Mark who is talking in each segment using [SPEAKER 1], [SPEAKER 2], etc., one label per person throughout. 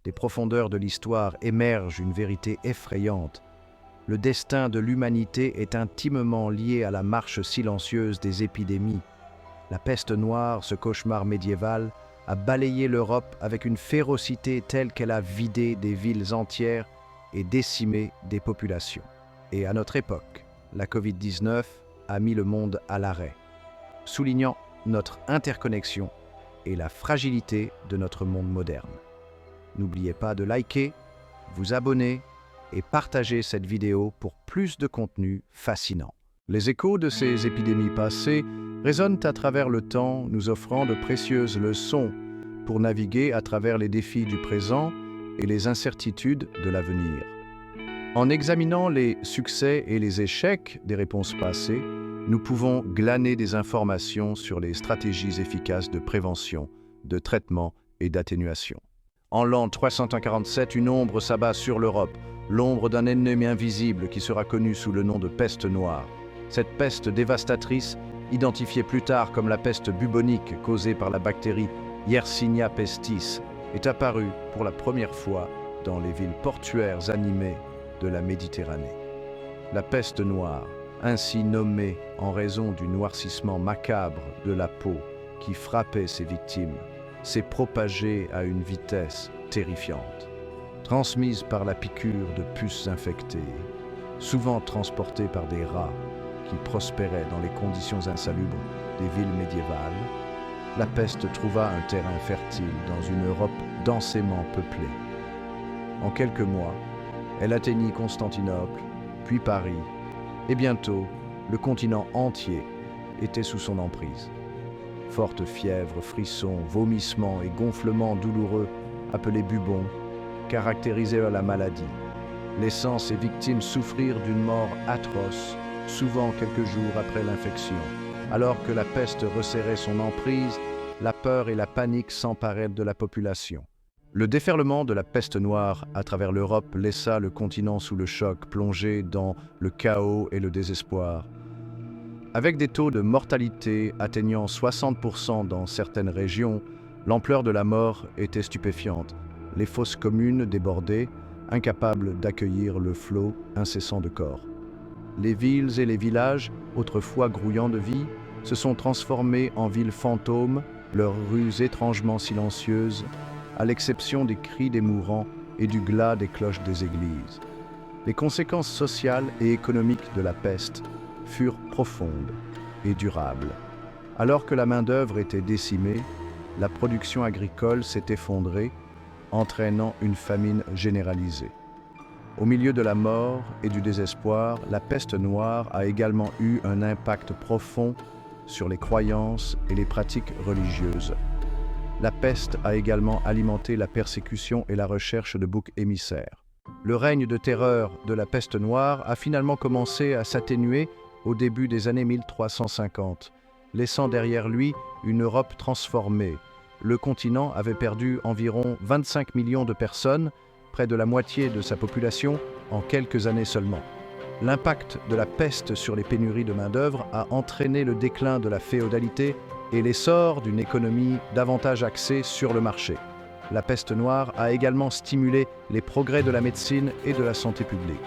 [SPEAKER 1] des profondeurs de l'histoire émerge une vérité effrayante. Le destin de l'humanité est intimement lié à la marche silencieuse des épidémies. La peste noire, ce cauchemar médiéval, a balayé l'Europe avec une férocité telle qu'elle a vidé des villes entières et décimé des populations. Et à notre époque, la Covid-19 a mis le monde à l'arrêt, soulignant notre interconnexion et la fragilité de notre monde moderne. N'oubliez pas de liker, vous abonner et partager cette vidéo pour plus de contenu fascinant. Les échos de ces épidémies passées résonnent à travers le temps, nous offrant de précieuses leçons pour naviguer à travers les défis du présent et les incertitudes de l'avenir. En examinant les succès et les échecs des réponses passées, nous pouvons glaner des informations sur les stratégies efficaces de prévention, de traitement et d'atténuation. En l'an 347, une ombre s'abat sur l'Europe, l'ombre d'un ennemi invisible qui sera connu sous le nom de peste noire. Cette peste dévastatrice, identifiée plus tard comme la peste bubonique causée par la bactérie Yersinia pestis, est apparue pour la première fois dans les villes portuaires animées de la Méditerranée. La peste noire, ainsi nommée en raison du noircissement macabre de la peau qui frappait ses victimes, s'est propagée à une vitesse terrifiante. Transmise par la piqûre de puces infectées, souvent transportée par des rats qui prospéraient dans les conditions insalubres des villes médiévales, la peste trouva un terrain fertile dans une Europe densément peuplée. En quelques mois, elle atteignit Constantinople, puis Paris, et bientôt, le continent entier était sous son emprise. Forte fièvre, frissons, vomissements et gonflements douloureux, appelés bubons, caractérisaient la maladie, laissant ses victimes souffrir d'une mort atroce, souvent quelques jours après l'infection. Alors que la peste resserrait son emprise, la peur et la panique s'emparèrent de la population. Le déferlement de la peste noire à travers l'Europe laissa le continent sous le choc, plongé dans le chaos et le désespoir. Avec des taux de mortalité atteignant 60% dans certaines régions, l'ampleur de la mort était stupéfiante. Les fosses communes débordaient, incapables d'accueillir le flot incessant de corps. Les villes et les villages, autrefois grouillants de vie, se sont transformés en villes fantômes, leurs rues étrangement silencieuses, à l'exception des cris des mourants et du glas des cloches des églises. Les conséquences sociales et économiques de la peste furent profondes et durables. Alors que la main-d'œuvre était décimée, la production agricole s'est effondrée, entraînant une famine généralisée. Au milieu de la mort et du désespoir, la peste noire a également eu un impact profond sur les croyances et les pratiques religieuses. La peste a également alimenté la persécution et la recherche de boucs émissaires. Le règne de terreur de la peste noire a finalement commencé à s'atténuer au début des années 1350, laissant derrière lui une Europe transformée. Le continent avait perdu environ 25 millions de personnes, près de la moitié de sa population, en quelques années seulement. L'impact de la peste sur les pénuries de main-d'œuvre a entraîné le déclin de la féodalité et l'essor d'une économie davantage axée sur le marché. La peste noire a également stimulé les progrès de la médecine et de la santé publique.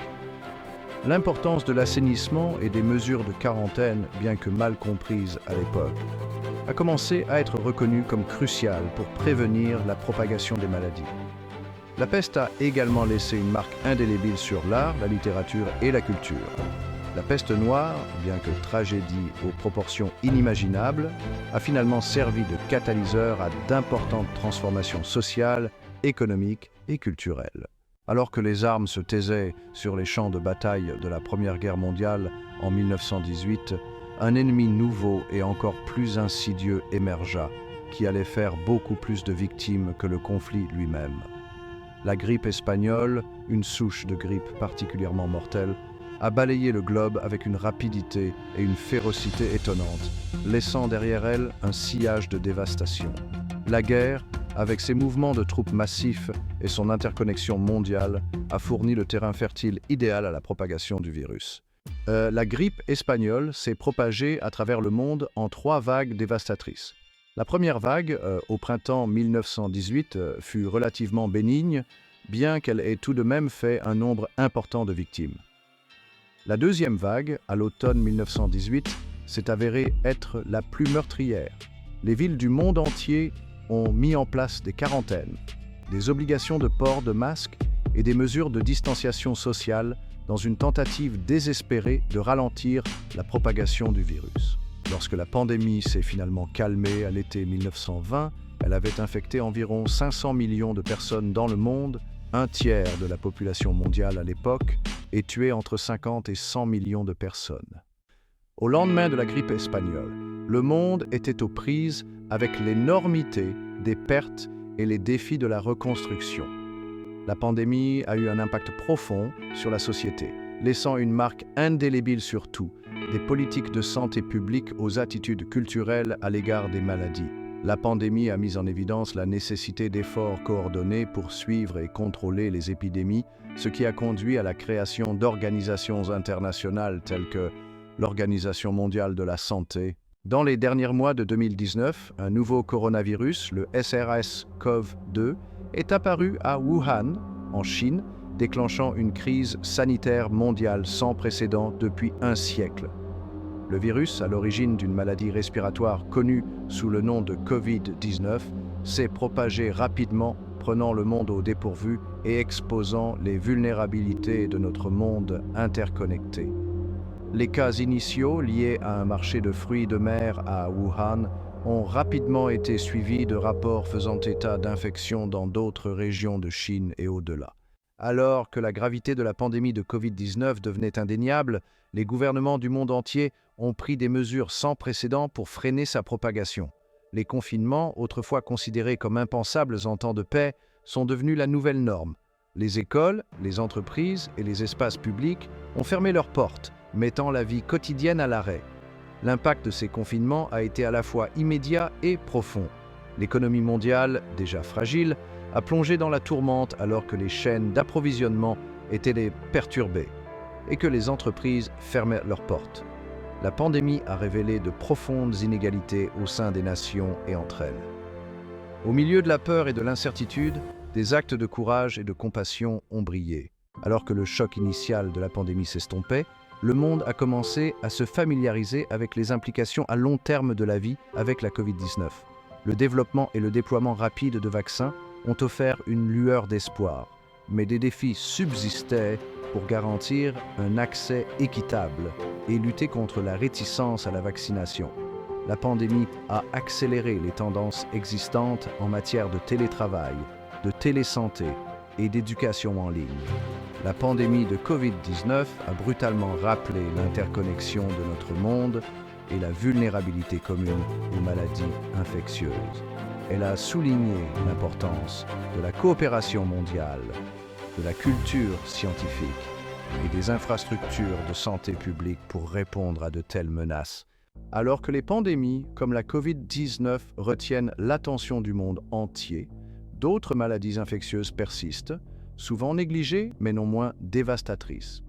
[SPEAKER 1] L'importance de l'assainissement et des mesures de quarantaine, bien que mal comprises à l'époque, a commencé à être reconnue comme cruciale pour prévenir la propagation des maladies. La peste a également laissé une marque indélébile sur l'art, la littérature et la culture. La peste noire, bien que tragédie aux proportions inimaginables, a finalement servi de catalyseur à d'importantes transformations sociales, économiques et culturelles. Alors que les armes se taisaient sur les champs de bataille de la Première Guerre mondiale en 1918, un ennemi nouveau et encore plus insidieux émergea, qui allait faire beaucoup plus de victimes que le conflit lui-même. La grippe espagnole, une souche de grippe particulièrement mortelle, a balayé le globe avec une rapidité et une férocité étonnantes, laissant derrière elle un sillage de dévastation. La guerre, avec ses mouvements de troupes massifs et son interconnexion mondiale, a fourni le terrain fertile idéal à la propagation du virus. La grippe espagnole s'est propagée à travers le monde en 3 vagues dévastatrices. La première vague, au printemps 1918, fut relativement bénigne, bien qu'elle ait tout de même fait un nombre important de victimes. La deuxième vague, à l'automne 1918, s'est avérée être la plus meurtrière. Les villes du monde entier ont mis en place des quarantaines, des obligations de port de masques et des mesures de distanciation sociale dans une tentative désespérée de ralentir la propagation du virus. Lorsque la pandémie s'est finalement calmée à l'été 1920, elle avait infecté environ 500 millions de personnes dans le monde, un tiers de la population mondiale à l'époque, et tué entre 50 et 100 millions de personnes. Au lendemain de la grippe espagnole, le monde était aux prises avec l'énormité des pertes et les défis de la reconstruction. La pandémie a eu un impact profond sur la société, laissant une marque indélébile sur tout, des politiques de santé publique aux attitudes culturelles à l'égard des maladies. La pandémie a mis en évidence la nécessité d'efforts coordonnés pour suivre et contrôler les épidémies, ce qui a conduit à la création d'organisations internationales telles que l'Organisation mondiale de la santé. Dans les derniers mois de 2019, un nouveau coronavirus, le SARS-CoV-2, est apparu à Wuhan, en Chine, déclenchant une crise sanitaire mondiale sans précédent depuis un siècle. Le virus, à l'origine d'une maladie respiratoire connue sous le nom de Covid-19, s'est propagé rapidement, prenant le monde au dépourvu et exposant les vulnérabilités de notre monde interconnecté. Les cas initiaux liés à un marché de fruits de mer à Wuhan ont rapidement été suivis de rapports faisant état d'infections dans d'autres régions de Chine et au-delà. Alors que la gravité de la pandémie de Covid-19 devenait indéniable, les gouvernements du monde entier ont pris des mesures sans précédent pour freiner sa propagation. Les confinements, autrefois considérés comme impensables en temps de paix, sont devenus la nouvelle norme. Les écoles, les entreprises et les espaces publics ont fermé leurs portes, mettant la vie quotidienne à l'arrêt. L'impact de ces confinements a été à la fois immédiat et profond. L'économie mondiale, déjà fragile, a plongé dans la tourmente alors que les chaînes d'approvisionnement étaient perturbées et que les entreprises fermaient leurs portes. La pandémie a révélé de profondes inégalités au sein des nations et entre elles. Au milieu de la peur et de l'incertitude, des actes de courage et de compassion ont brillé. Alors que le choc initial de la pandémie s'estompait, le monde a commencé à se familiariser avec les implications à long terme de la vie avec la Covid-19. Le développement et le déploiement rapide de vaccins ont offert une lueur d'espoir, mais des défis subsistaient pour garantir un accès équitable et lutter contre la réticence à la vaccination. La pandémie a accéléré les tendances existantes en matière de télétravail, de télésanté et d'éducation en ligne. La pandémie de Covid-19 a brutalement rappelé l'interconnexion de notre monde et la vulnérabilité commune aux maladies infectieuses. Elle a souligné l'importance de la coopération mondiale, de la culture scientifique et des infrastructures de santé publique pour répondre à de telles menaces. Alors que les pandémies, comme la Covid-19, retiennent l'attention du monde entier, d'autres maladies infectieuses persistent, souvent négligées mais non moins dévastatrices.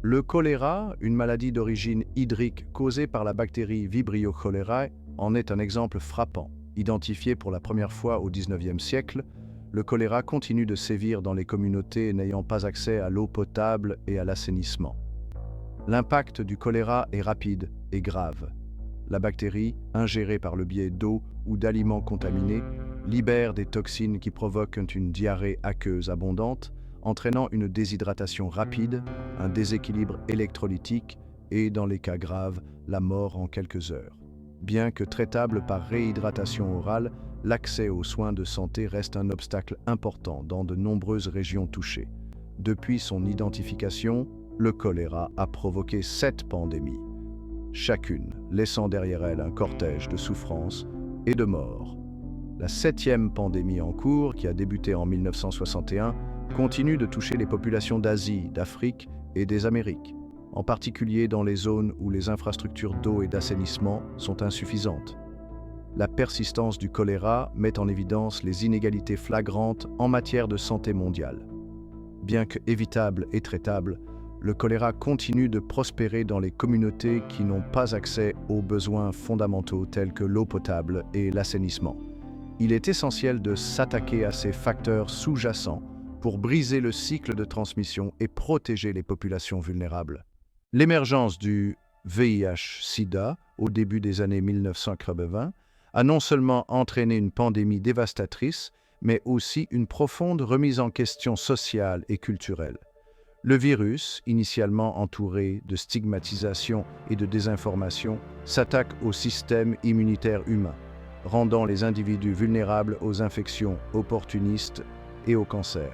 [SPEAKER 1] Le choléra, une maladie d'origine hydrique causée par la bactérie Vibrio cholerae, en est un exemple frappant. Identifié pour la première fois au XIXe siècle, le choléra continue de sévir dans les communautés n'ayant pas accès à l'eau potable et à l'assainissement. L'impact du choléra est rapide et grave. La bactérie, ingérée par le biais d'eau ou d'aliments contaminés, libère des toxines qui provoquent une diarrhée aqueuse abondante, entraînant une déshydratation rapide, un déséquilibre électrolytique et, dans les cas graves, la mort en quelques heures. Bien que traitable par réhydratation orale, l'accès aux soins de santé reste un obstacle important dans de nombreuses régions touchées. Depuis son identification, le choléra a provoqué 7 pandémies, chacune laissant derrière elle un cortège de souffrances et de morts. La 7e pandémie en cours, qui a débuté en 1961, continue de toucher les populations d'Asie, d'Afrique et des Amériques, en particulier dans les zones où les infrastructures d'eau et d'assainissement sont insuffisantes. La persistance du choléra met en évidence les inégalités flagrantes en matière de santé mondiale. Bien qu'évitable et traitable, le choléra continue de prospérer dans les communautés qui n'ont pas accès aux besoins fondamentaux tels que l'eau potable et l'assainissement. Il est essentiel de s'attaquer à ces facteurs sous-jacents pour briser le cycle de transmission et protéger les populations vulnérables. L'émergence du VIH-Sida au début des années 1980 a non seulement entraîné une pandémie dévastatrice, mais aussi une profonde remise en question sociale et culturelle. Le virus, initialement entouré de stigmatisation et de désinformation, s'attaque au système immunitaire humain, rendant les individus vulnérables aux infections opportunistes et au cancer.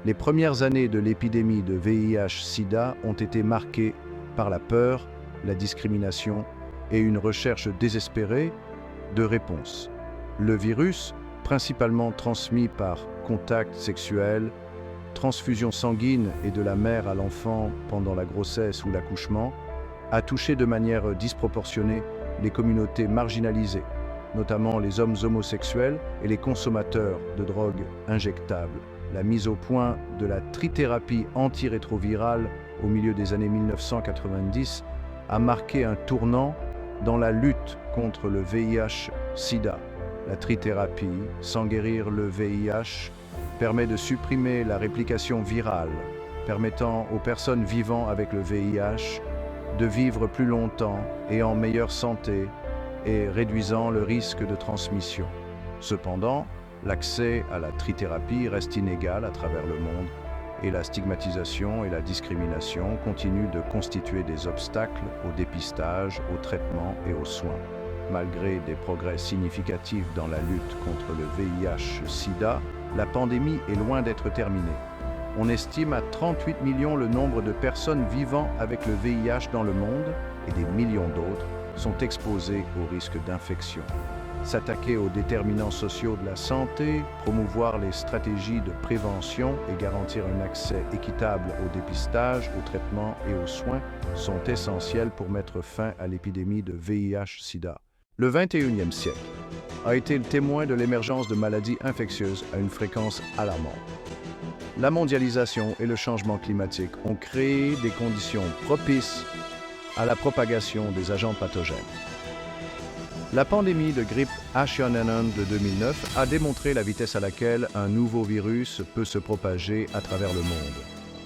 [SPEAKER 1] Les premières années de l'épidémie de VIH-Sida ont été marquées par la peur, la discrimination et une recherche désespérée de réponses. Le virus, principalement transmis par contact sexuel, transfusion sanguine et de la mère à l'enfant pendant la grossesse ou l'accouchement, a touché de manière disproportionnée les communautés marginalisées, notamment les hommes homosexuels et les consommateurs de drogues injectables. La mise au point de la trithérapie antirétrovirale au milieu des années 1990 a marqué un tournant dans la lutte contre le VIH-Sida. La trithérapie, sans guérir le VIH, permet de supprimer la réplication virale, permettant aux personnes vivant avec le VIH de vivre plus longtemps et en meilleure santé et réduisant le risque de transmission. Cependant, l'accès à la trithérapie reste inégal à travers le monde et la stigmatisation et la discrimination continuent de constituer des obstacles au dépistage, au traitement et aux soins. Malgré des progrès significatifs dans la lutte contre le VIH-Sida, la pandémie est loin d'être terminée. On estime à 38 millions le nombre de personnes vivant avec le VIH dans le monde et des millions d'autres sont exposés au risque d'infection. S'attaquer aux déterminants sociaux de la santé, promouvoir les stratégies de prévention et garantir un accès équitable au dépistage, au traitement et aux soins sont essentiels pour mettre fin à l'épidémie de VIH-Sida. Le XXIe siècle a été le témoin de l'émergence de maladies infectieuses à une fréquence alarmante. La mondialisation et le changement climatique ont créé des conditions propices à la propagation des agents pathogènes. La pandémie de grippe H1N1 de 2009 a démontré la vitesse à laquelle un nouveau virus peut se propager à travers le monde.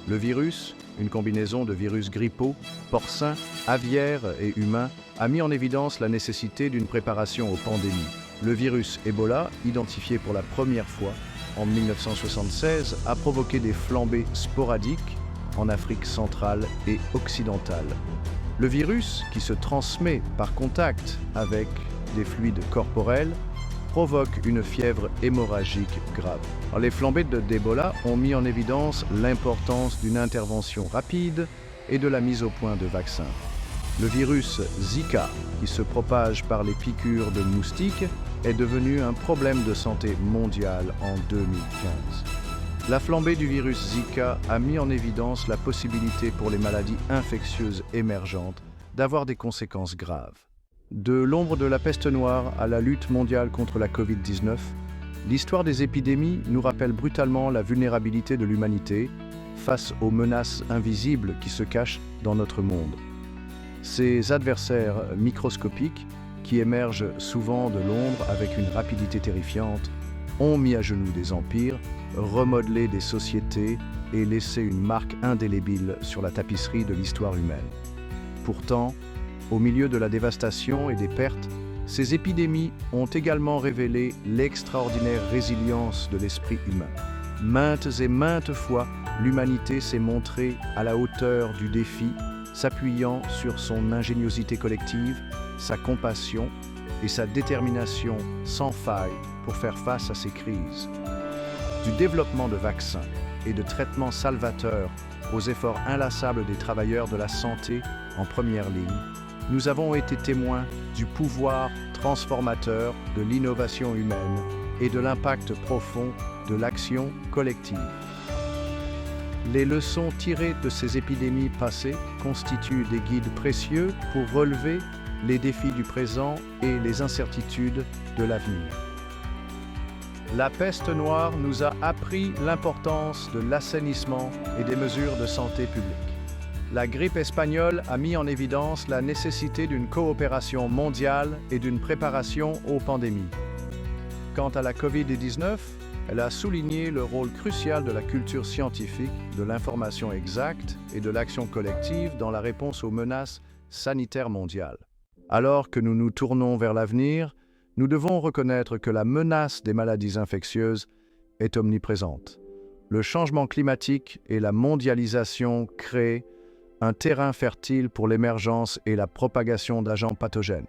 [SPEAKER 1] Le virus, une combinaison de virus grippaux, porcins, aviaires et humains, a mis en évidence la nécessité d'une préparation aux pandémies. Le virus Ebola, identifié pour la première fois en 1976, a provoqué des flambées sporadiques en Afrique centrale et occidentale. Le virus, qui se transmet par contact avec des fluides corporels, provoque une fièvre hémorragique grave. Alors, les flambées d'Ebola ont mis en évidence l'importance d'une intervention rapide et de la mise au point de vaccins. Le virus Zika, qui se propage par les piqûres de moustiques, est devenu un problème de santé mondial en 2015. La flambée du virus Zika a mis en évidence la possibilité pour les maladies infectieuses émergentes d'avoir des conséquences graves. De l'ombre de la peste noire à la lutte mondiale contre la Covid-19, l'histoire des épidémies nous rappelle brutalement la vulnérabilité de l'humanité face aux menaces invisibles qui se cachent dans notre monde. Ces adversaires microscopiques, qui émergent souvent de l'ombre avec une rapidité terrifiante, ont mis à genoux des empires, remodelé des sociétés et laissé une marque indélébile sur la tapisserie de l'histoire humaine. Pourtant, au milieu de la dévastation et des pertes, ces épidémies ont également révélé l'extraordinaire résilience de l'esprit humain. Maintes et maintes fois, l'humanité s'est montrée à la hauteur du défi, s'appuyant sur son ingéniosité collective, sa compassion et sa détermination sans faille pour faire face à ces crises. Du développement de vaccins et de traitements salvateurs aux efforts inlassables des travailleurs de la santé en première ligne, nous avons été témoins du pouvoir transformateur de l'innovation humaine et de l'impact profond de l'action collective. Les leçons tirées de ces épidémies passées constituent des guides précieux pour relever les défis du présent et les incertitudes de l'avenir. La peste noire nous a appris l'importance de l'assainissement et des mesures de santé publique. La grippe espagnole a mis en évidence la nécessité d'une coopération mondiale et d'une préparation aux pandémies. Quant à la Covid-19, elle a souligné le rôle crucial de la culture scientifique, de l'information exacte et de l'action collective dans la réponse aux menaces sanitaires mondiales. Alors que nous nous tournons vers l'avenir, nous devons reconnaître que la menace des maladies infectieuses est omniprésente. Le changement climatique et la mondialisation créent un terrain fertile pour l'émergence et la propagation d'agents pathogènes.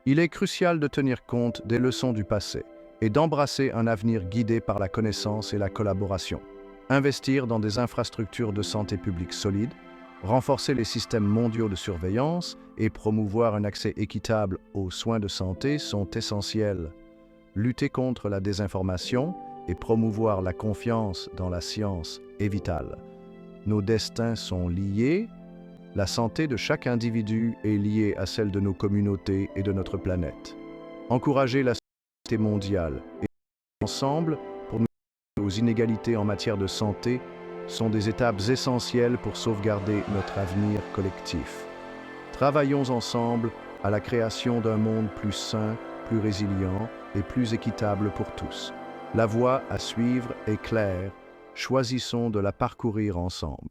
[SPEAKER 1] Il est crucial de tenir compte des leçons du passé et d'embrasser un avenir guidé par la connaissance et la collaboration. Investir dans des infrastructures de santé publique solides, renforcer les systèmes mondiaux de surveillance et promouvoir un accès équitable aux soins de santé sont essentiels. Lutter contre la désinformation et promouvoir la confiance dans la science est vital. Nos destins sont liés. La santé de chaque individu est liée à celle de nos communautés et de notre planète. Encourager la santé mondiale et ensemble pour nous aux inégalités en matière de santé sont des étapes essentielles pour sauvegarder notre avenir collectif. Travaillons ensemble à la création d'un monde plus sain, plus résilient et plus équitable pour tous. La voie à suivre est claire. Choisissons de la parcourir ensemble.